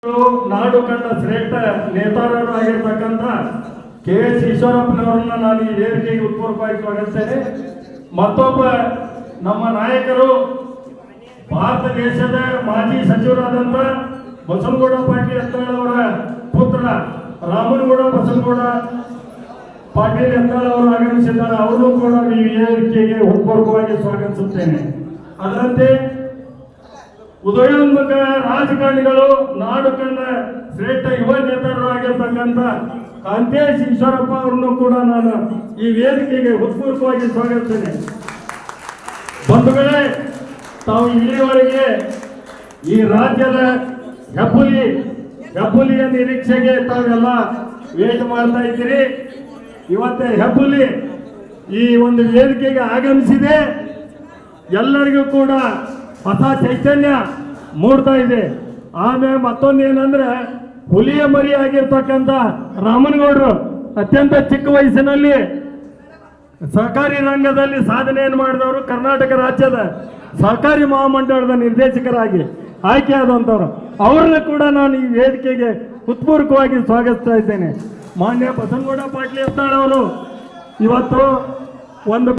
ನಾಡು ಕಂಡ ಶ್ರೇಷ್ಠ ನೇತಾರರು ಆಗಿರ್ತಕ್ಕಂಥ ಕೆ.ಎಸ್. ಈಶ್ವರಪ್ಪನವರನ್ನ ನಾನು ಈ ವೇದಿಕೆಗೆ ಉತ್ಪೂರ್ವವಾಗಿ ಸ್ವಾಗತಿಸ್ತೇನೆ. ಮತ್ತೊಬ್ಬ ನಮ್ಮ ನಾಯಕರು ಭಾರತ ದೇಶದ ಮಾಜಿ ಸಚಿವರಾದಂಥ ಬಸನಗೌಡ ಪಾಟೀಲ್ ಯತ್ನಾಳ್ ಅವರ ಪುತ್ರ ರಾಮನಗೌಡ ಬಸನಗೌಡ ಪಾಟೀಲ್ ಯತ್ನಾಳ್ ಅವರು ಆಗಮಿಸಿದ್ದಾರೆ. ಅವರು ಕೂಡ ಈ ವೇದಿಕೆಗೆ ಉತ್ಪೂರ್ವವಾಗಿ ಸ್ವಾಗತಿಸುತ್ತೇನೆ. ಅದರಂತೆ ಉದಯೋನ್ಮುಖ ರಾಜಕಾರಣಿಗಳು ನಾಡು ಕಂಡ ಶ್ರೇಷ್ಠ ಯುವ ನೇತಾರರು ಆಗಿರ್ತಕ್ಕಂಥ ಕಾಂತೇಶ್ ಈಶ್ವರಪ್ಪ ಅವರನ್ನು ಕೂಡ ನಾನು ಈ ವೇದಿಕೆಗೆ ಉತ್ಪೂರ್ವವಾಗಿ ಸ್ವಾಗತಿಸ್ತೇನೆ. ಬಂಧುಗಳೇ, ತಾವು ಇಲ್ಲಿಯವರೆಗೆ ಈ ರಾಜ್ಯದ ಹೆಬ್ಬುಲಿಯ ನಿರೀಕ್ಷೆಗೆ ತಾವೆಲ್ಲ ವೇಟ್ ಮಾಡ್ತಾ ಇದ್ದೀರಿ. ಇವತ್ತೇ ಹೆಬ್ಬುಲಿ ಈ ಒಂದು ವೇದಿಕೆಗೆ ಆಗಮಿಸಿದೆ. ಎಲ್ಲರಿಗೂ ಕೂಡ ಹೊಸ ಚೈತನ್ಯ ಮೂಡ್ತಾ ಇದೆ. ಆಮೇಲೆ ಮತ್ತೊಂದು ಏನಂದ್ರೆ, ಹುಲಿಯ ಮರಿ ಆಗಿರ್ತಕ್ಕಂಥ ರಾಮನಗೌಡರು ಅತ್ಯಂತ ಚಿಕ್ಕ ವಯಸ್ಸಿನಲ್ಲಿ ಸಹಕಾರಿ ರಂಗದಲ್ಲಿ ಸಾಧನೆಯನ್ನು ಮಾಡಿದವರು, ಕರ್ನಾಟಕ ರಾಜ್ಯದ ಸಹಕಾರಿ ಮಹಾಮಂಡಳದ ನಿರ್ದೇಶಕರಾಗಿ ಆಯ್ಕೆಯಾದಂಥವ್ರು. ಅವ್ರನ್ನ ಕೂಡ ನಾನು ಈ ವೇದಿಕೆಗೆ ಉತ್ಪೂರ್ವವಾಗಿ ಸ್ವಾಗತಿಸ್ತಾ ಇದ್ದೇನೆ. ಮಾನ್ಯ ಬಸನಗೌಡ ಪಾಟೀಲ್ ಯತ್ನಾಳ್ ಅವರು ಇವತ್ತು ಒಂದು